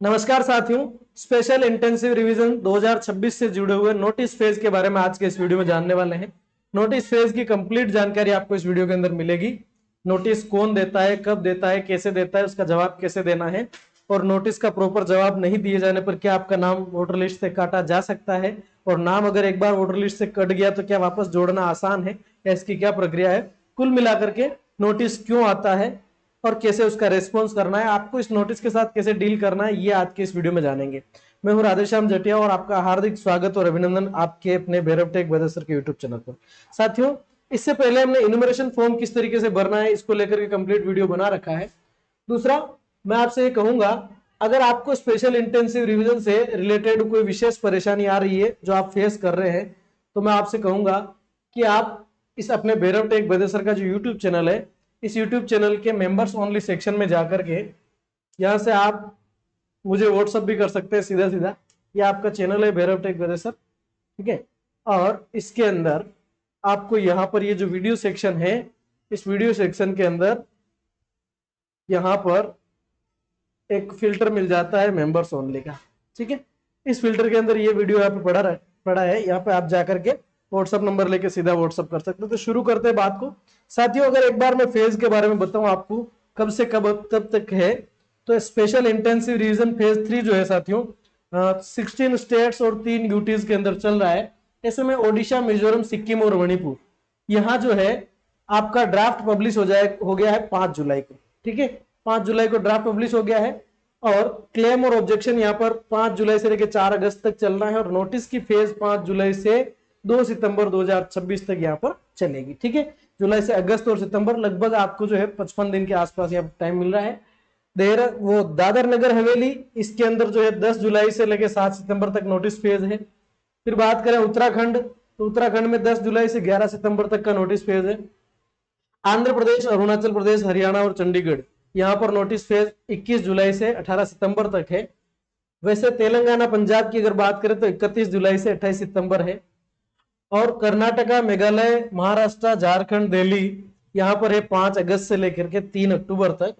नमस्कार साथियों, special intensive revision 2026 से जुड़े हुए नोटिस फेज के बारे में आज के इस वीडियो में जानने वाले हैं। नोटिस फेज की कंप्लीट जानकारी आपको इस वीडियो के अंदर मिलेगी। नोटिस कौन देता है, कब देता है, कैसे देता है, उसका जवाब कैसे देना है और नोटिस का प्रॉपर जवाब नहीं दिए जाने पर क्या आपका नाम वोटर लिस्ट से काटा जा सकता है और नाम अगर एक बार वोटर लिस्ट से कट गया तो क्या वापस जोड़ना आसान है या इसकी क्या प्रक्रिया है। कुल मिलाकर के नोटिस क्यों आता है और कैसे उसका रेस्पॉन्स करना है, आपको इस नोटिस के साथ कैसे डील करना है, ये आज के इस वीडियो में जानेंगे। मैं हूं राधेश्याम जटिया और आपका हार्दिक स्वागत और अभिनंदन आपके अपने भैरव टेक वेदर सर के यूट्यूब चैनल पर। साथियों, इससे पहले हमने इन्यूमरेशन फॉर्म किस तरीके से भरना है इसको लेकर के कंप्लीट वीडियो बना रखा है। दूसरा, मैं आपसे ये कहूंगा, अगर आपको स्पेशल इंटेंसिव रिवीजन से रिलेटेड कोई विशेष परेशानी आ रही है जो आप फेस कर रहे हैं, तो मैं आपसे कहूंगा कि आप इस अपने भैरव टेक वेदर सर का जो यूट्यूब चैनल है, इस यूट्यूब चैनल के मेंबर्स ओनली सेक्शन में जाकर के यहां से आप मुझे व्हाट्सअप भी कर सकते हैं सीधा सीधा। ये आपका चैनल है भैरव टेक वेदर सर, ठीक है। और इसके अंदर आपको यहाँ पर ये जो वीडियो सेक्शन है, इस वीडियो सेक्शन के अंदर यहाँ पर एक फिल्टर मिल जाता है मेंबर्स ओनली का, ठीक है। इस फिल्टर के अंदर ये वीडियो यहाँ पे पड़ा है, यहाँ पे आप जाकर के व्हाट्सअप नंबर लेके सीधा व्हाट्सअप कर सकते हो। तो शुरू करते हैं बात को। साथियों, अगर एक बार मैं फेज के बारे में बताऊं आपको कब से कब तब तक है, तो स्पेशल इंटेंसिव रिवीजन फेज 3 जो है साथियों, 16 स्टेट्स और 3 यूटीज के अंदर चल रहा है। ऐसे में ओडिशा, मिजोरम, सिक्किम और मणिपुर, यहाँ जो है आपका ड्राफ्ट पब्लिश हो गया है 5 जुलाई को, ठीक है। 5 जुलाई को ड्राफ्ट पब्लिश हो गया है और क्लेम और ऑब्जेक्शन यहाँ पर 5 जुलाई से लेकर 4 अगस्त तक चल रहा है और नोटिस की फेज 5 जुलाई से 2 सितंबर 2026 तक यहाँ पर चलेगी, ठीक है। जुलाई से अगस्त और सितंबर लगभग आपको जो है 55 दिन के आसपास यहाँ टाइम मिल रहा है। वो दादर नगर हवेली, इसके अंदर जो है 10 जुलाई से लेकर 7 सितंबर तक नोटिस फेज है। फिर बात करें उत्तराखंड, तो उत्तराखंड में 10 जुलाई से 11 सितंबर तक का नोटिस फेज है। आंध्र प्रदेश, अरुणाचल प्रदेश, हरियाणा और चंडीगढ़, यहाँ पर नोटिस फेज 21 जुलाई से 18 सितंबर तक है। वैसे तेलंगाना, पंजाब की अगर बात करें तो 31 जुलाई से 28 सितंबर है। और कर्नाटका, मेघालय, महाराष्ट्र, झारखंड, दिल्ली, यहाँ पर है 5 अगस्त से लेकर के 3 अक्टूबर तक।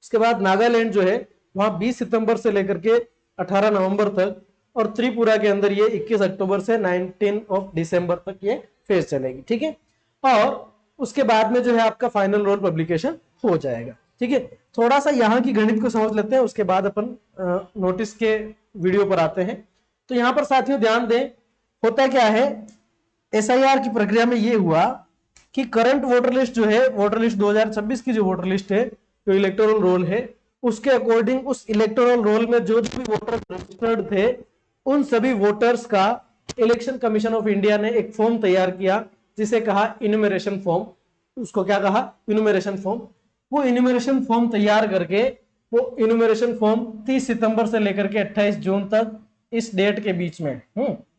उसके बाद नागालैंड जो है वहां 20 सितंबर से लेकर के 18 नवंबर तक और त्रिपुरा के अंदर ये 21 अक्टूबर से 19 ऑफ दिसंबर तक ये फेज चलेगी, ठीक है। और उसके बाद में जो है आपका फाइनल रोल पब्लिकेशन हो जाएगा, ठीक है। थोड़ा सा यहाँ की गणित को समझ लेते हैं, उसके बाद अपन नोटिस के वीडियो पर आते हैं। तो यहाँ पर साथियों ध्यान दें, होता क्या है, एसआईआर की प्रक्रिया में ये हुआ कि करंट वोटर लिस्ट जो है, वोटर लिस्ट 2026 की जो वोटर लिस्ट है, जो इलेक्टोरल रोल है, उसके अकॉर्डिंग उस इलेक्टोरल रोल में जो भी वोटर रजिस्टर्ड थे उन सभी वोटर्स का इलेक्शन कमीशन ऑफ इंडिया ने एक फॉर्म तैयार किया जिसे कहा इन्यूमरेशन फॉर्म। उसको क्या कहा? Enumeration form. वो इन्यूमरेशन फॉर्म तैयार करके वो इन्यूमरेशन फॉर्म 30 सितंबर से लेकर के 28 जून तक, इस डेट के बीच में,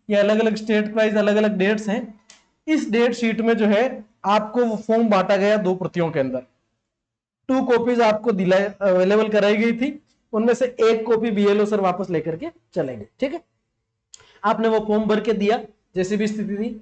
ये अलग अलग स्टेट वाइज अलग अलग डेट्स हैं। इस डेट शीट में जो है आपको वो फॉर्म बांटा गया 2 प्रतियों के अंदर। 2 कॉपीज आपको अवेलेबल कराई गई थी, उनमें से 1 कॉपी बीएलओ सर वापस लेकर के चलेंगे, ठीक है। आपने वो फॉर्म भर के दिया जैसी भी स्थिति थी।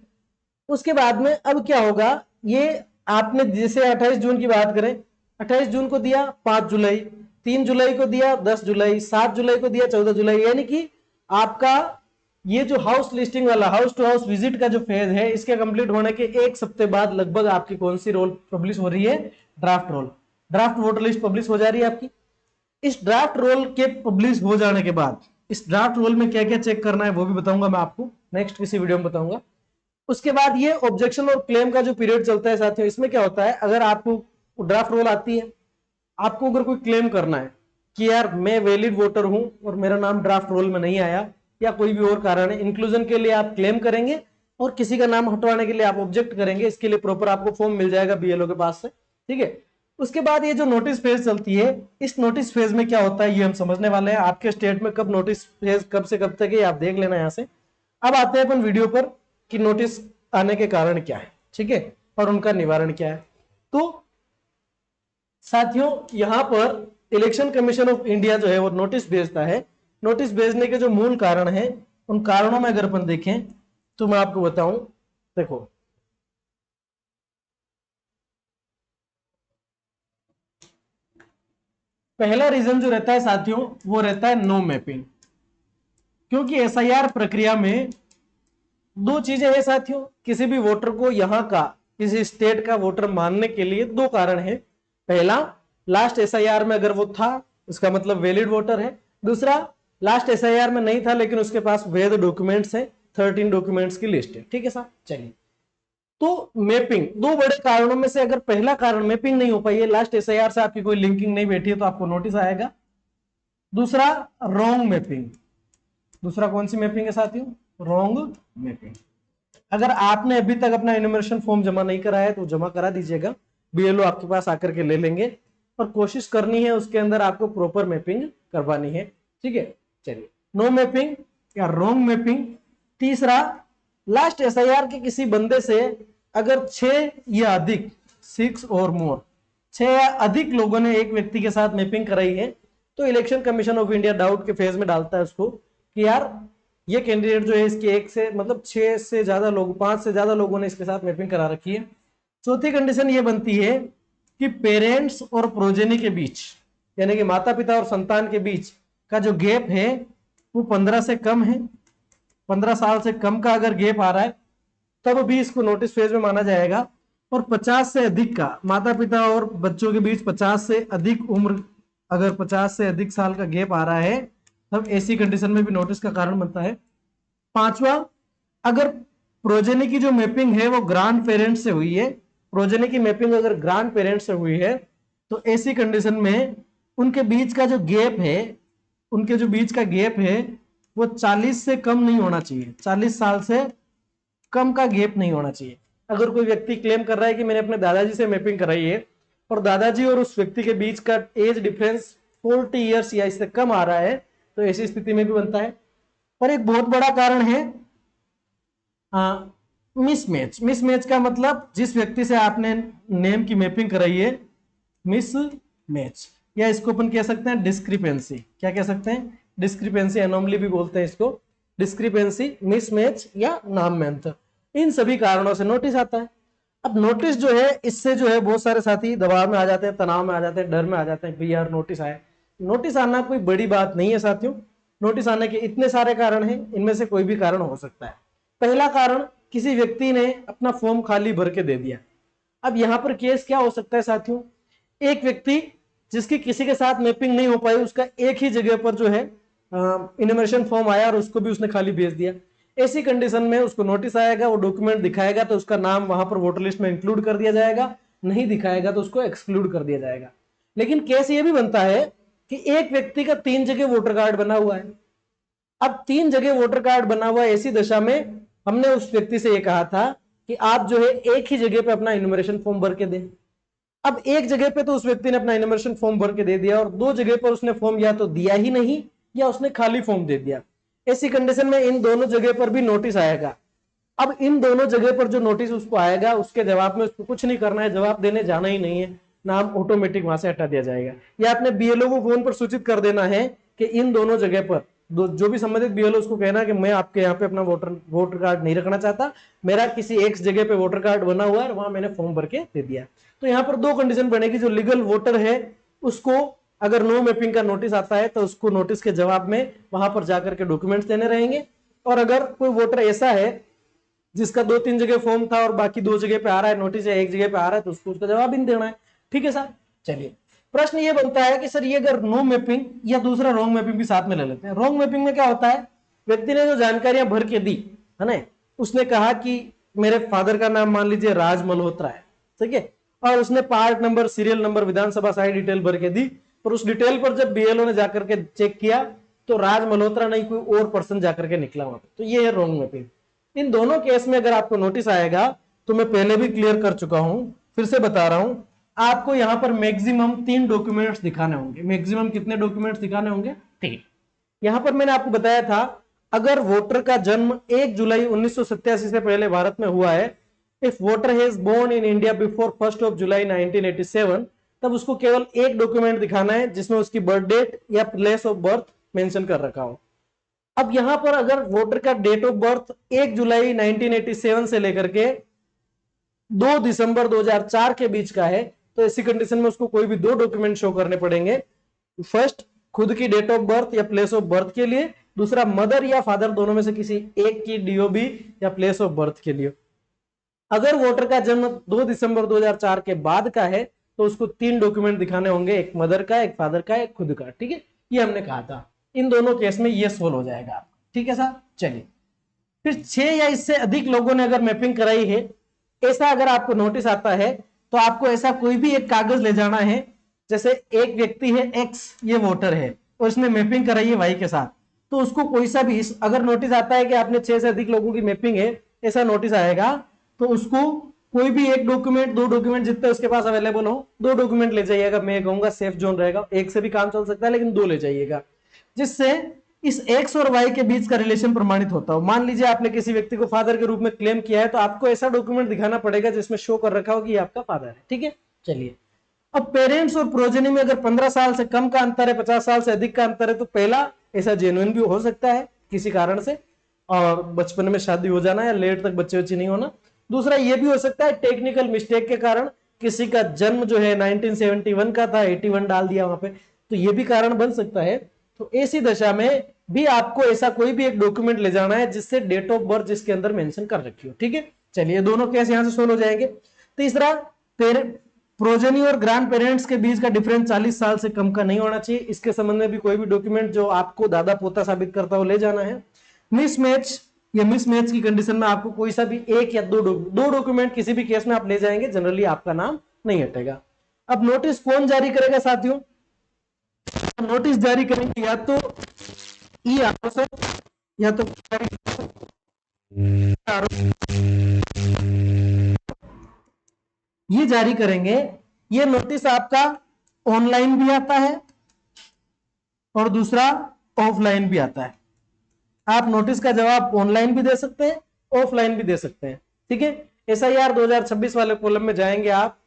उसके बाद में अब क्या होगा, ये आपने जैसे 28 जून की बात करें, 28 जून को दिया 5 जुलाई, 3 जुलाई को दिया 10 जुलाई, 7 जुलाई को दिया 14 जुलाई, यानी कि आपका ये जो हाउस लिस्टिंग वाला हाउस टू हाउस विजिट का जो फेज है, इसके कंप्लीट होने के 1 हफ्ते बाद लगभग आपकी कौन सी रोल पब्लिश हो रही है? Draft roll, draft voter list publish हो जा रही है आपकी। इस ड्राफ्ट रोल के पब्लिश हो जाने के बाद इस ड्राफ्ट रोल में क्या क्या चेक करना है वो भी बताऊंगा मैं आपको, नेक्स्ट किसी वीडियो में बताऊंगा। उसके बाद ये ऑब्जेक्शन और क्लेम का जो पीरियड चलता है साथियों, इसमें क्या होता है, अगर आपको ड्राफ्ट रोल आती है, आपको अगर कोई क्लेम करना है कि यार मैं वैलिड वोटर हूं और मेरा नाम ड्राफ्ट रोल में नहीं आया या कोई भी और कारण है, इंक्लूजन के लिए आप क्लेम करेंगे और किसी का नाम हटवाने के लिए आप ऑब्जेक्ट करेंगे, इसके लिए प्रॉपर आपको फॉर्म मिल जाएगा बीएलओ के पास से, ठीक है। उसके बाद ये जो नोटिस फेज चलती है, इस नोटिस फेज में क्या होता है ये हम समझने वाले हैं। आपके स्टेट में कब नोटिस फेज कब से कब तक है आप देख लेना यहां से। अब आते हैं अपन वीडियो पर कि नोटिस आने के कारण क्या है, ठीक है, और उनका निवारण क्या है। तो साथियों यहां पर इलेक्शन कमीशन ऑफ इंडिया जो है वो नोटिस भेजता है। नोटिस भेजने के जो मूल कारण है, उन कारणों में अगर अपन देखें तो मैं आपको बताऊं, देखो पहला रीजन जो रहता है साथियों वो रहता है नो मैपिंग, क्योंकि एसआईआर प्रक्रिया में दो चीजें हैं साथियों। किसी भी वोटर को यहां का किसी स्टेट का वोटर मानने के लिए दो कारण है। पहला, लास्ट एसआईआर में अगर वो था इसका मतलब वैलिड वोटर है। दूसरा, लास्ट एसआईआर में नहीं था लेकिन उसके पास वैध डॉक्यूमेंट्स है, 13 डॉक्यूमेंट्स की लिस्ट है। ठीक है साहब, चलिए। तो मैपिंग, दो बड़े कारणों में से अगर पहला कारण मैपिंग नहीं हो पाई है, लास्ट एसआईआर से आपकी कोई लिंकिंग नहीं बैठी है, तो आपको नोटिस आएगा। दूसरा, रॉन्ग मैपिंग। दूसरा कौन सी मैपिंग है साथियों? Wrong mapping. अगर आपने अभी तक अपना इन्यूमरेशन फॉर्म जमा नहीं कराया है तो जमा करा दीजिएगा, बीएलओ आपके पास आकर के ले लेंगे, और कोशिश करनी है उसके अंदर आपको प्रॉपर मैपिंग करवानी है। ठीक है, चलिए। नो मैपिंग या रॉन्ग मैपिंग। तीसरा, लास्ट एसआईआर के किसी बंदे से अगर 6 या अधिक, 6 और मोर, 6 या अधिक लोगों ने एक व्यक्ति के साथ मैपिंग कराई है, तो election commission of India doubt के फेज में डालता है उसको कि यार ये कैंडिडेट जो है इसके एक से मतलब 6 से ज्यादा लोग, 5 से ज्यादा लोगों ने इसके साथ मैपिंग करा रखी है। चौथी कंडीशन ये बनती है कि पेरेंट्स और प्रोजेनी के बीच, यानी कि माता पिता और संतान के बीच का जो गैप है वो 15 से कम है। 15 साल से कम का अगर गैप आ रहा है तब भी इसको नोटिस फेज में माना जाएगा। और 50 से अधिक का, माता पिता और बच्चों के बीच 50 से अधिक उम्र, अगर 50 से अधिक साल का गैप आ रहा है तब ऐसी कंडीशन में भी नोटिस का कारण बनता है। पांचवा, अगर प्रोजेनी की जो मैपिंग है वो ग्रांड पेरेंट्स से हुई है, प्रोजेनी की मैपिंग अगर ग्रांड पेरेंट्स से हुई है तो ऐसी कंडीशन में उनके बीच का जो गैप है, उनके जो बीच का गैप है वो 40 से कम नहीं होना चाहिए। 40 साल से कम का गैप नहीं होना चाहिए। अगर कोई व्यक्ति क्लेम कर रहा है कि मैंने अपने दादाजी से मैपिंग कराई है और दादाजी और उस व्यक्ति के बीच का एज डिफरेंस 40 ईयर्स या इससे कम आ रहा है, तो ऐसी स्थिति में भी बनता है। और एक बहुत बड़ा कारण है मिसमैच। मिसमैच का मतलब जिस व्यक्ति से आपने नेम की मैपिंग कराई है, मिसमैच, या इसको अपन कह सकते हैं डिस्क्रिपेंसी। क्या कह सकते हैं? डिस्क्रिपेंसी, एनोमली भी बोलते हैं इसको। डिस्क्रिपेंसी, मिसमैच या नाम में अंतर, इन सभी कारणों से नोटिस आता है। अब नोटिस जो है, इससे जो है बहुत सारे साथी दबाव में आ जाते हैं, तनाव में आ जाते हैं, डर में आ जाते हैं, भैया यार नोटिस आया। नोटिस आना कोई बड़ी बात नहीं है साथियों। नोटिस आने के इतने सारे कारण हैं, इनमें से कोई भी कारण हो सकता है। पहला कारण, किसी व्यक्ति ने अपना फॉर्म खाली भर के दे दिया। अब यहां पर केस क्या हो सकता है साथियों? एक व्यक्ति जिसकी किसी के साथ मैपिंग नहीं हो पाई, उसका एक ही जगह पर जो है इनोमिनेशन फॉर्म आया और उसको भी उसने खाली भेज दिया। ऐसी कंडीशन में उसको नोटिस आएगा, वो डॉक्यूमेंट दिखाएगा तो उसका नाम वहां पर वोटर लिस्ट में इंक्लूड कर दिया जाएगा, नहीं दिखाएगा तो उसको एक्सक्लूड कर दिया जाएगा। लेकिन केस ये भी बनता है कि एक व्यक्ति का 3 जगह वोटर कार्ड बना हुआ है। अब 3 जगह वोटर कार्ड बना हुआ है, ऐसी दशा में हमने उस व्यक्ति से ये कहा था कि आप जो है एक ही जगह पे अपना इन्यूमरेशन फॉर्म भर के दें। अब एक जगह पे तो उस व्यक्ति ने अपना इन्यूमरेशन फॉर्म भर के दे दिया और 2 जगह पर उसने फॉर्म या तो दिया ही नहीं या उसने खाली फॉर्म दे दिया। ऐसी कंडीशन में इन दोनों जगह पर भी नोटिस आएगा। अब इन दोनों जगह पर जो नोटिस उसको आएगा उसके जवाब में उसको कुछ नहीं करना है, जवाब देने जाना ही नहीं है, नाम ऑटोमेटिक वहां से हटा दिया जाएगा। या अपने बीएलओ को फोन पर सूचित कर देना है कि इन दोनों जगह पर जो भी संबंधित बीएलओ उसको कहना कि मैं आपके यहाँ पे अपना वोटर कार्ड नहीं रखना चाहता, मेरा किसी एक जगह पे वोटर कार्ड बना हुआ है, वहां मैंने फॉर्म भर के दे दिया। तो यहाँ पर 2 कंडीशन बनेगी। जो लीगल वोटर है उसको अगर नो मैपिंग का नोटिस आता है तो उसको नोटिस के जवाब में वहां पर जाकर के डॉक्यूमेंट्स देने रहेंगे। और अगर कोई वोटर ऐसा है जिसका 2-3 जगह फॉर्म था और बाकी 2 जगह पे आ रहा है नोटिस, या एक जगह पे आ रहा है, तो उसको उसका जवाब ही देना है। ठीक है सर, चलिए। प्रश्न ये बनता है कि सर ये अगर नो मैपिंग या दूसरा रॉन्ग मैपिंग भी साथ में ले लेते हैं। रॉन्ग मैपिंग में क्या होता है? व्यक्ति ने जो जानकारियां भर के दी है ना, उसने कहा कि मेरे फादर का नाम मान लीजिए राज मल्होत्रा है, ठीक है, और उसने पार्ट नंबर, सीरियल नंबर, विधानसभा सारी डिटेल भर के दी, पर उस डिटेल पर जब बीएलओ ने जाकर के चेक किया तो राज मल्होत्रा नहीं कोई और पर्सन जाकर के निकला वहां पर, तो ये है रॉन्ग मैपिंग। इन दोनों केस में अगर आपको नोटिस आएगा तो मैं पहले भी क्लियर कर चुका हूं, फिर से बता रहा हूं, आपको यहां पर मैक्सिमम 3 डॉक्यूमेंट्स दिखाने होंगे। मैक्सिमम कितने डॉक्यूमेंट्स दिखाने होंगे? 3। यहां पर मैंने आपको बताया था अगर वोटर का जन्म 1 जुलाई 1987 से पहले भारत में हुआ है, if voter has born in India before 1 July 1987, तब उसको केवल एक डॉक्यूमेंट दिखाना है जिसमें उसकी बर्थ डेट या प्लेस ऑफ बर्थ मेंशन कर रखा हो। अब यहां पर अगर वोटर का डेट ऑफ बर्थ 1 जुलाई 1987 से लेकर के 2 दिसंबर 2004 के बीच का है, तो ऐसी कंडीशन में उसको कोई भी 2 डॉक्यूमेंट शो करने पड़ेंगे। फर्स्ट खुद की डेट ऑफ बर्थ या प्लेस ऑफ बर्थ के लिए, दूसरा मदर या फादर दोनों में से किसी एक की डीओबी या प्लेस ऑफ बर्थ के लिए। अगर वोटर का जन्म 2 दिसंबर 2004 के बाद का है तो उसको 3 डॉक्यूमेंट दिखाने होंगे, एक मदर का, एक फादर का, एक खुद का। ठीक है, ये हमने कहा था। इन दोनों केस में ये सोल्व हो जाएगा। ठीक है साहब, चलिए फिर 6 या इससे अधिक लोगों ने अगर मैपिंग कराई है, ऐसा अगर आपको नोटिस आता है तो आपको ऐसा कोई भी एक कागज ले जाना है। जैसे एक व्यक्ति है एक्स, ये वोटर है और इसने मैपिंग कराई है वाई के साथ, तो उसको कोई सा भी अगर नोटिस आता है कि आपने 6 से अधिक लोगों की मैपिंग है, ऐसा नोटिस आएगा, तो उसको कोई भी एक डॉक्यूमेंट, 2 डॉक्यूमेंट जितने उसके पास अवेलेबल हो, 2 डॉक्यूमेंट ले जाइएगा। मैं कहूंगा सेफ जोन रहेगा, एक से भी काम चल सकता है लेकिन 2 ले जाइएगा, जिससे इस एक्स और वाई के बीच का रिलेशन प्रमाणित होता हो। मान लीजिए आपने किसी व्यक्ति को फादर के रूप में क्लेम किया है, तो आपको ऐसा डॉक्यूमेंट दिखाना पड़ेगा जिसमें शो कर रखा हो कि ये आपका फादर है। ठीक है, चलिए अब पेरेंट्स और प्रोजेनी में अगर 15 साल से कम का अंतर है, 50 साल से अधिक का अंतर है, तो पहला ऐसा जेन्युइन भी हो सकता है किसी कारण से, और बचपन में शादी हो जाना या लेट तक बच्चे बच्चे नहीं होना। दूसरा ये भी हो सकता है टेक्निकल मिस्टेक के कारण किसी का जन्म जो है 1971 का था, 81 डाल दिया वहां पे, तो ये भी कारण बन सकता है। तो ऐसी दशा में भी आपको ऐसा कोई भी एक डॉक्यूमेंट ले जाना है जिससे डेट ऑफ बर्थ जिसके अंदर मेंशन कर रखी हो। ठीक है, चलिए दोनों केस यहां से सोल्व हो जाएंगे। तीसरा, प्रोजेनी और ग्रैंड पेरेंट्स के बीच का डिफरेंस 40 साल से कम का नहीं होना चाहिए। इसके संबंध में भी कोई भी डॉक्यूमेंट जो आपको दादा पोता साबित करता हो ले जाना है। मिसमैच या मिसमैच की कंडीशन में आपको कोई सा भी एक या दो डॉक्यूमेंट किसी भी केस में आप ले जाएंगे, जनरली आपका नाम नहीं हटेगा। अब नोटिस कौन जारी करेगा साथियों? नोटिस जारी करेंगे या तो ई आर या तो ये जारी करेंगे। ये नोटिस आपका ऑनलाइन भी आता है और दूसरा ऑफलाइन भी आता है। आप नोटिस का जवाब ऑनलाइन भी दे सकते हैं, ऑफलाइन भी दे सकते हैं। ठीक है, एसआईआर 2026 वाले कॉलम में जाएंगे आप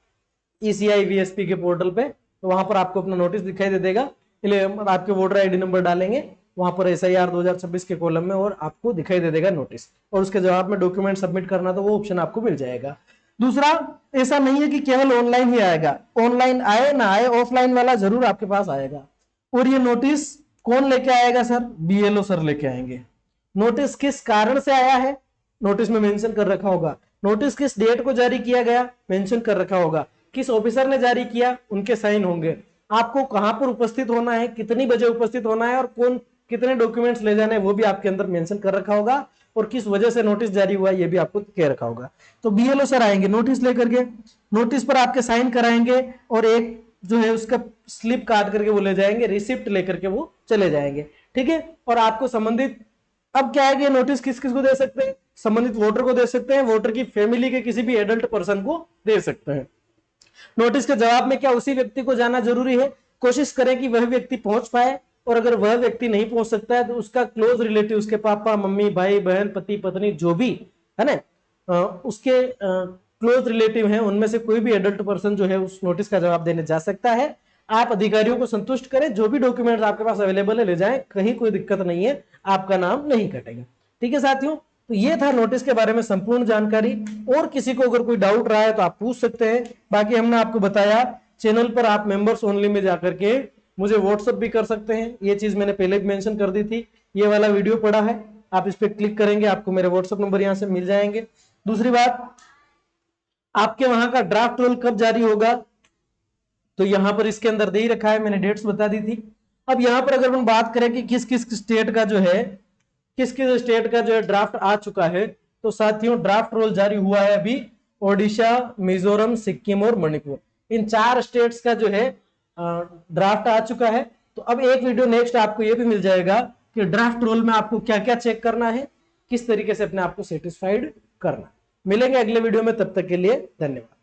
ईसीआई वीएसपी के पोर्टल पे, तो वहां पर आपको अपना नोटिस दिखाई दे देगा। आपके वोटर आईडी नंबर डालेंगे वहां पर एसआईआर 2026 के कॉलम में और आपको दिखाई दे देगा नोटिस, और उसके जवाब में डॉक्यूमेंट सबमिट करना तो वो ऑप्शन आपको मिल जाएगा। दूसरा, ऐसा नहीं है कि केवल ऑनलाइन ही आएगा, ऑनलाइन आए ना आए ऑफलाइन वाला जरूर आपके पास आएगा। और ये नोटिस कौन लेके आएगा सर? बीएलओ सर लेके आएंगे। नोटिस किस कारण से आया है नोटिस में मेंशन कर रखा होगा। नोटिस किस डेट को जारी किया गया मेंशन कर रखा होगा। किस ऑफिसर ने जारी किया उनके साइन होंगे। आपको कहां पर उपस्थित होना है, कितनी बजे उपस्थित होना है और कौन कितने डॉक्यूमेंट्स ले जाने हैं वो भी आपके अंदर मेंशन कर रखा होगा, और किस वजह से नोटिस जारी हुआ ये भी आपको कह रखा होगा। तो बीएलओ सर आएंगे नोटिस लेकर के, नोटिस पर आपके साइन कराएंगे और एक जो है उसका स्लिप काट करके वो ले जाएंगे, रिसिप्ट लेकर के वो चले जाएंगे। ठीक है, और आपको संबंधित अब क्या है कि नोटिस किस किस को दे सकते हैं? संबंधित वोटर को दे सकते हैं, वोटर की फैमिली के किसी भी एडल्ट पर्सन को दे सकते हैं। नोटिस के जवाब में क्या उसी व्यक्ति को जाना जरूरी है? कोशिश करें कि वह व्यक्ति पहुंच पाए, और अगर वह व्यक्ति नहीं पहुंच सकता है तो उसका क्लोज रिलेटिव, उसके पापा मम्मी भाई बहन पति पत्नी जो भी है ना उसके क्लोज रिलेटिव हैं उनमें से कोई भी एडल्ट पर्सन जो है उस नोटिस का जवाब देने जा सकता है। आप अधिकारियों को संतुष्ट करें, जो भी डॉक्यूमेंट्स आपके पास अवेलेबल है ले जाएं, कहीं कोई दिक्कत नहीं है, आपका नाम नहीं कटेगा। ठीक है साथियों, तो ये था नोटिस के बारे में संपूर्ण जानकारी। और किसी को अगर कोई डाउट रहा है तो आप पूछ सकते हैं। बाकी हमने आपको बताया चैनल पर आप मेंबर्स ओनली में जाकर के मुझे व्हाट्सएप भी कर सकते हैं, ये चीज मैंने पहले भी मेंशन कर दी थी। ये वाला वीडियो पड़ा है, आप इस पर क्लिक करेंगे आपको मेरे व्हाट्सएप नंबर यहां से मिल जाएंगे। दूसरी बात, आपके वहां का ड्राफ्ट रोल कब जारी होगा तो यहां पर इसके अंदर दे ही रखा है, मैंने डेट्स बता दी थी। अब यहां पर अगर हम बात करें कि किस किस स्टेट का जो है किस किस स्टेट का जो है ड्राफ्ट आ चुका है, तो साथियों ड्राफ्ट रोल जारी हुआ है अभी ओडिशा, मिजोरम, सिक्किम और मणिपुर, इन 4 स्टेट्स का जो है ड्राफ्ट आ चुका है। तो अब एक वीडियो नेक्स्ट आपको यह भी मिल जाएगा कि ड्राफ्ट रोल में आपको क्या क्या चेक करना है, किस तरीके से अपने आप को सेटिस्फाइड करना। मिलेंगे अगले वीडियो में, तब तक के लिए धन्यवाद।